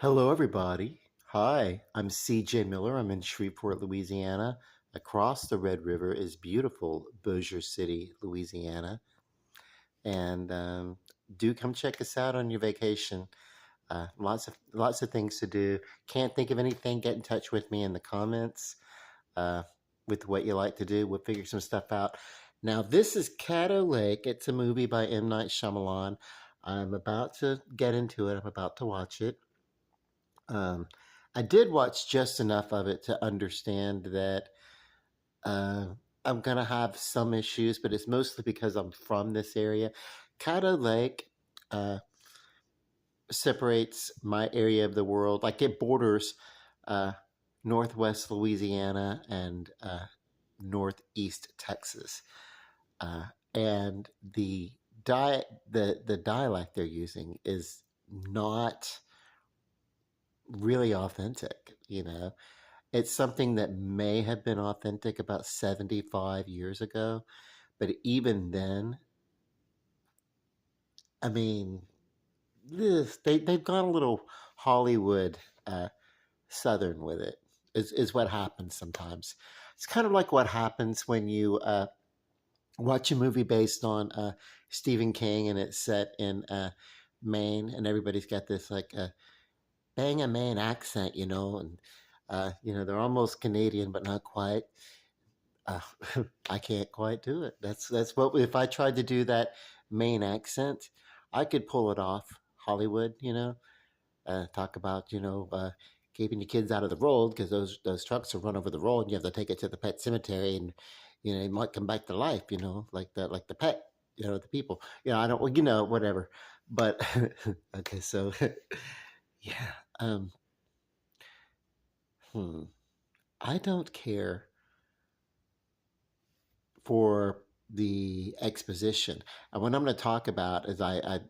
Hello, everybody. Hi, I'm CJ Miller. I'm in Shreveport, Louisiana. Across the Red River is beautiful Bossier City, Louisiana. And do come check us out on your vacation. Lots of things to do. Can't think of anything? Get in touch with me in the comments uh, with what you like to do. We'll figure some stuff out. Now, this is Caddo Lake. It's a movie by M. Night Shyamalan. I'm about to get into it. I'm about to watch it. Um, I did watch just enough of it to understand that uh, I'm gonna have some issues, but it's mostly because I'm from this area. Caddo Lake uh, separates my area of the world, like it borders uh, Northwest Louisiana and Northeast Texas, uh, and the dialect they're using is not really authentic. It's something that may have been authentic about 75 years ago, but even then, I mean, they've gone a little Hollywood Southern with it, is what happens sometimes. It's kind of like what happens when you watch a movie based on Stephen King and it's set in Maine, and everybody's got this like bang a Maine accent, and they're almost Canadian, but not quite. Uh, I can't quite do it. That's what if I tried to do that Maine accent, I could pull it off. Hollywood, talk about keeping your kids out of the road because those trucks will run over the road, and you have to take it to the pet cemetery, and it might come back to life, like the pet, the people. I don't, well, whatever. But okay, so yeah, um, hmm, I don't care for the exposition. And what I'm going to talk about is I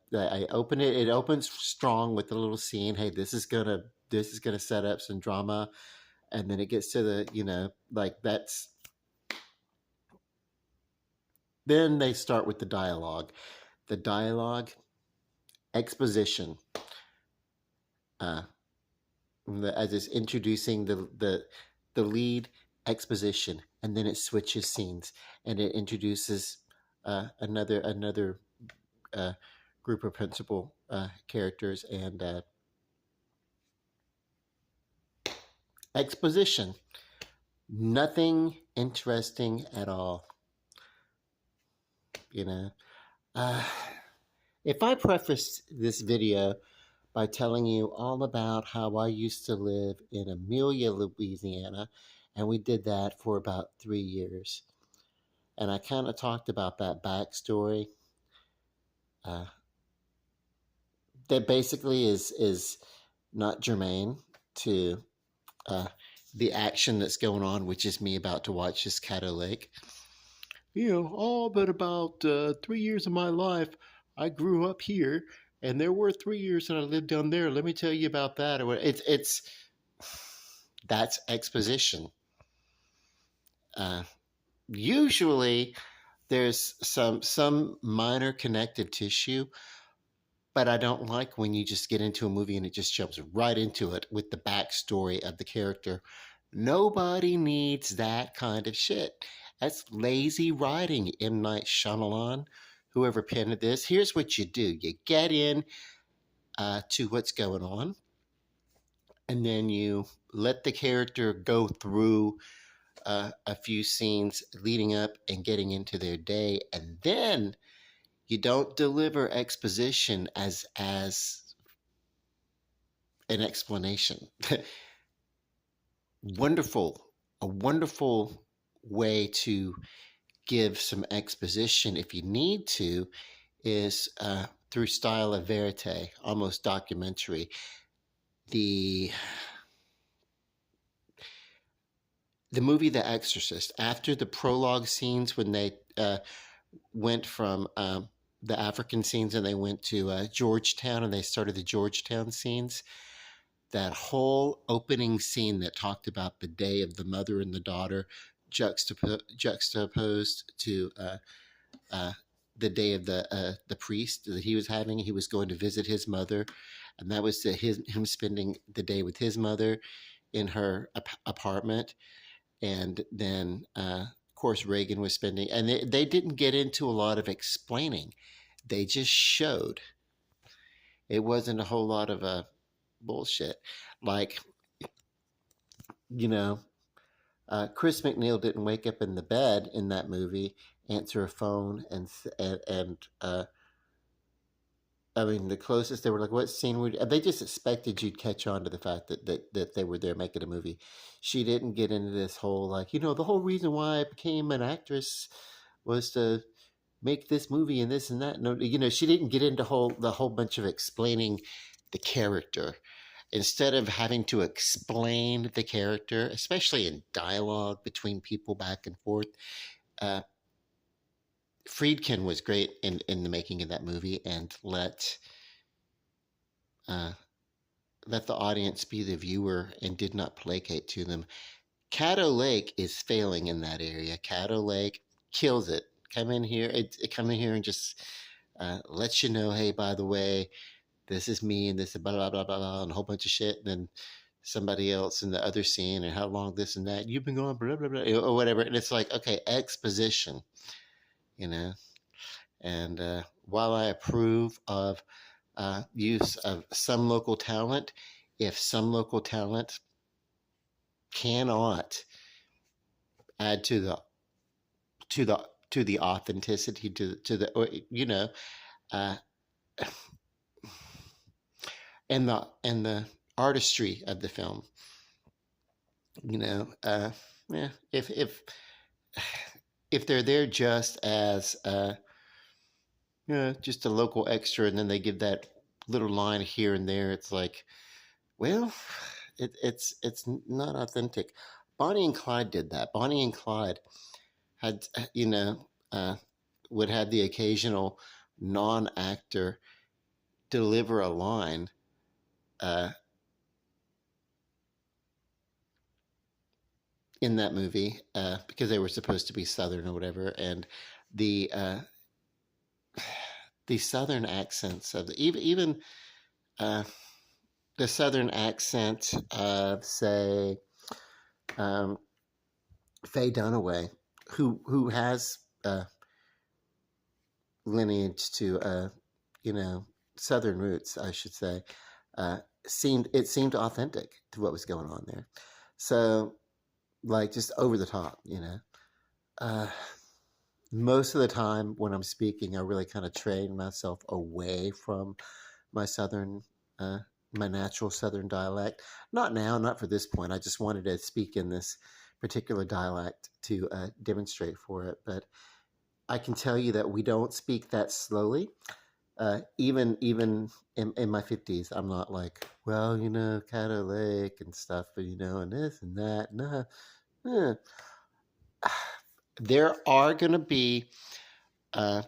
open it. It opens strong with a little scene. Hey, this is gonna set up some drama, and then it gets to the like that's then they start with the dialogue. The dialogue exposition, uh, as it's introducing the lead exposition, and then it switches scenes and it introduces another uh, group of principal characters and exposition. Nothing interesting at all. You know, uh, if I prefaced this video by telling you all about how I used to live in Amelia, Louisiana, and we did that for about 3 years, and I kind of talked about that backstory. Uh, that basically is not germane to uh, the action that's going on, which is me about to watch this Caddo Lake. But about 3 years of my life, I grew up here, and there were 3 years that I lived down there. Let me tell you about that. It's that's exposition. Uh, Usually, there's some minor connective tissue, but I don't like when you just get into a movie and it just jumps right into it with the backstory of the character. Nobody needs that kind of shit. That's lazy writing, M. Night Shyamalan. Whoever penned this, here's what you do: you get in to what's going on, and then you let the character go through a few scenes leading up and getting into their day, and then you don't deliver exposition as an explanation. wonderful, a wonderful way to give some exposition if you need to is through style of verite, almost documentary. The the movie The Exorcist, after the prologue scenes when they went from the African scenes and they went to Georgetown and they started the Georgetown scenes, that whole opening scene that talked about the day of the mother and the daughter juxtaposed to uh, the day of the priest that he was having. He was going to visit his mother, and that was him spending the day with his mother in her apartment, and then of course Reagan was spending, and they didn't get into a lot of explaining. They just showed. It wasn't a whole lot of bullshit. Like, you know, Chris McNeil didn't wake up in the bed in that movie, answer a phone, and I mean, the closest they were like, "What scene would?" They just expected you'd catch on to the fact that they were there making a movie. She didn't get into this whole like, the whole reason why I became an actress was to make this movie and this and that. No, she didn't get into the whole bunch of explaining the character. Instead of having to explain the character, especially in dialogue between people back and forth, uh, Friedkin was great in the making of that movie and uh, let the audience be the viewer and did not placate to them. Caddo Lake is failing in that area. Caddo Lake kills it. Come in here, come in here and just let you know, hey, by the way, this is me and this is blah blah blah blah blah and a whole bunch of shit, and then somebody else in the other scene and how long this and that you've been going blah blah blah or whatever, and it's like, okay, exposition, you know. And while I approve of use of some local talent, if some local talent cannot add to the authenticity to the uh, and the artistry of the film, yeah, if they're there just as just a local extra, and then they give that little line here and there, it's like, well, it's not authentic. Bonnie and Clyde did that. Bonnie and Clyde had, would have the occasional non-actor deliver a line in that movie because they were supposed to be Southern or whatever, and the Southern accents of even the Southern accent of, say, Faye Dunaway, who has lineage to Southern roots, I should say, seemed authentic to what was going on there. So, like, just over the top, most of the time when I'm speaking, I really kind of train myself away from my Southern, my natural Southern dialect. Not now, not for this point. I just wanted to speak in this particular dialect to demonstrate for it. But I can tell you that we don't speak that slowly. Even in my 50s, I'm not like, well, Caddo Lake and stuff, and this and that. No. There are going to be,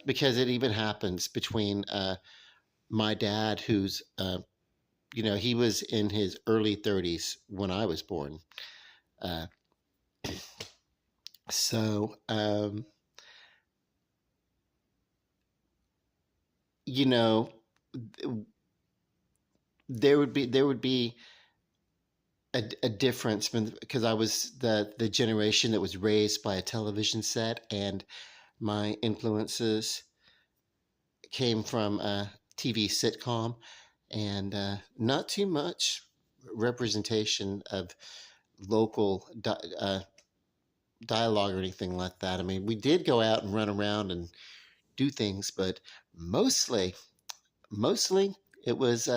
because it even happens between my dad, who's, he was in his early 30s when I was born. So, there would be a difference because I was the generation that was raised by a television set, and my influences came from a TV sitcom, and not too much representation of local dialogue or anything like that. I mean, we did go out and run around and do things, but mostly it was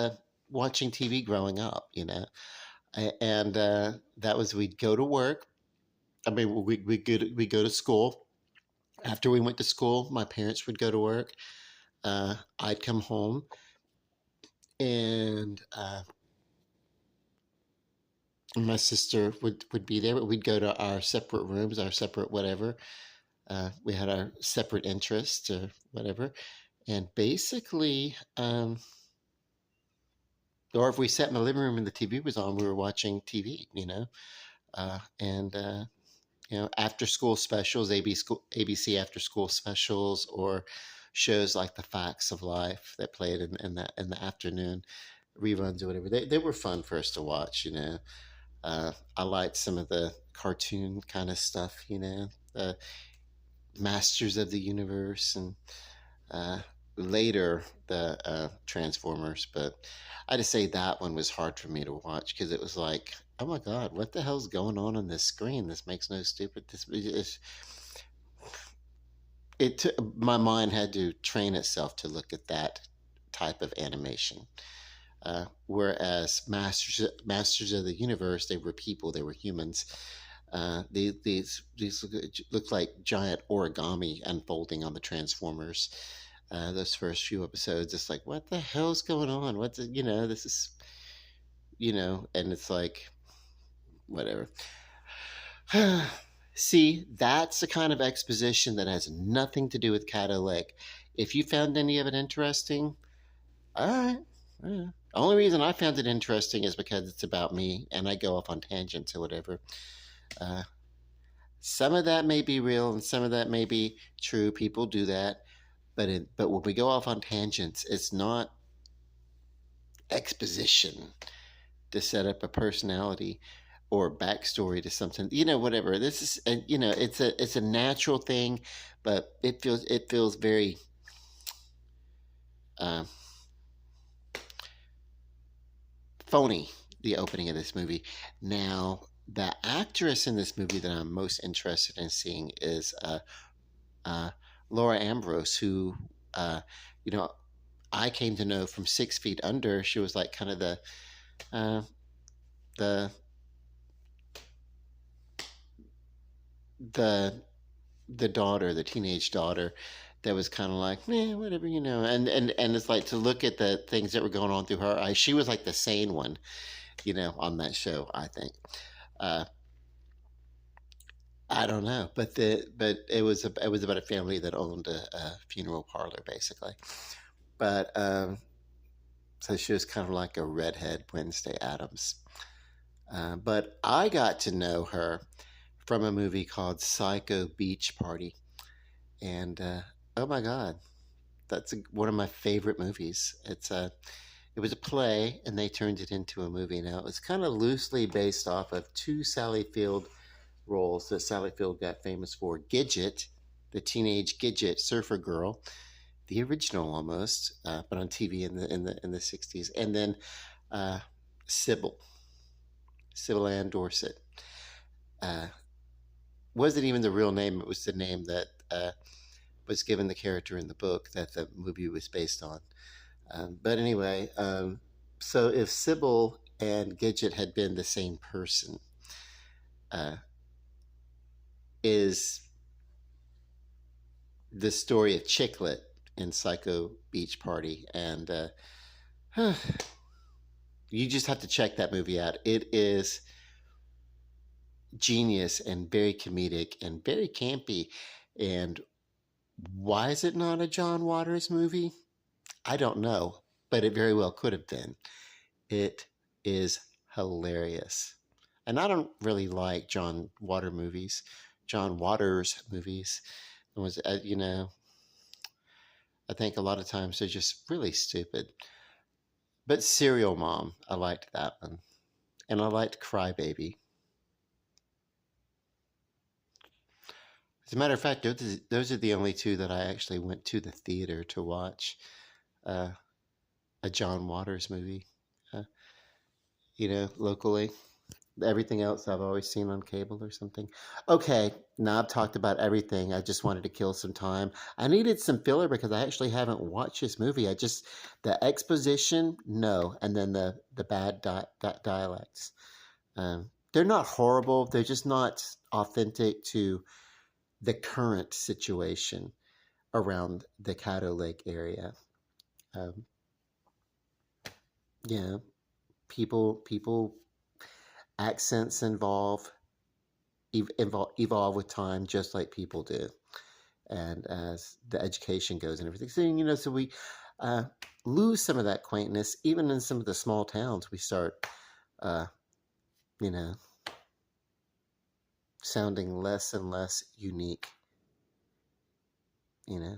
watching TV growing up, and that was, we'd go to work. I mean, we go to school. After we went to school, my parents would go to work. I'd come home, and my sister would be there, but we'd go to our separate rooms, our separate whatever. We had our separate interests or whatever. And basically, or if we sat in the living room and the TV was on, we were watching TV, and after school specials, ABC after school specials, or shows like The Facts of Life that played in the afternoon. reruns or whatever. They were fun for us to watch, you know. I liked some of the cartoon kind of stuff, you know, Masters of the Universe, and uh, later the Transformers. But I just say that one was hard for me to watch because it was like, oh my God, what the hell's going on this screen? This makes no stupid. My mind had to train itself to look at that type of animation. Whereas Masters of the Universe, they were people, they were humans. These look like giant origami unfolding on the Transformers. Those first few episodes, it's like, what the hell's going on? What's it, you know? This is, you know, and it's like, whatever. See, that's the kind of exposition that has nothing to do with Cato Lake. If you found any of it interesting, all right. Yeah. Only reason I found it interesting is because it's about me and I go off on tangents or whatever. Uh, some of that may be real and some of that may be true. People do that. But when we go off on tangents, it's not exposition to set up a personality or backstory to something. You know, whatever. This is, you know, it's a natural thing, but it feels very uh, phony, the opening of this movie. Now, the actress in this movie that I'm most interested in seeing is uh, Laura Ambrose, who, uh, you know, I came to know from 6 Feet Under. She was like kind of uh, the the the daughter, the teenage daughter, that was kind of like, whatever, you know. And it's like to look at the things that were going on through her eyes. She was like the sane one, you know, on that show, I think. Uh, I don't know, but it was about a family that owned a funeral parlor, basically. But so she was kind of like a redhead Wednesday Adams. But I got to know her from a movie called Psycho Beach Party, and oh my God, that's one of my favorite movies. It was a play, and they turned it into a movie. Now it was kind of loosely based off of two Sally Field roles that Sally Field got famous for. Gidget, the teenage Gidget surfer girl, the original almost, but on TV in the 60s, and then uh, Sybil, Sybil Ann Dorset. Uh, wasn't even the real name; it was the name that was given the character in the book that the movie was based on. But anyway, so if Sybil and Gidget had been the same person, uh, is the story of Chicklet in Psycho Beach Party, and you just have to check that movie out. It is genius and very comedic and very campy. And why is it not a John Waters movie? I don't know, but it very well could have been. It is hilarious. And I don't really like John Waters movies. It was, you know, I think a lot of times they're just really stupid. But Serial Mom, I liked that one. And I liked Crybaby. As a matter of fact, those are the only two that I actually went to the theater to watch uh, a John Waters movie, uh, you know, locally. Everything else I've always seen on cable or something. Okay, now I've talked about everything. I just wanted to kill some time. I needed some filler because I actually haven't watched this movie. The exposition, no, and then the bad dialects. They're not horrible. They're just not authentic to the current situation around the Caddo Lake area. Um, yeah, people accents evolve with time, just like people do, and as the education goes and everything. So you know, so we uh, lose some of that quaintness, even in some of the small towns. We start, uh, you know, sounding less and less unique. You know.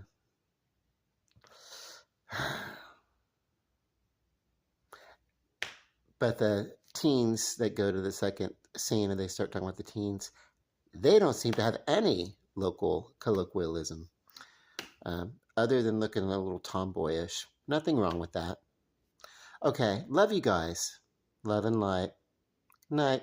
But the teens that go to the second scene and they start talking about the teens, they don't seem to have any local colloquialism, other than looking a little tomboyish. Nothing wrong with that. Okay, love you guys. Love and light. Night.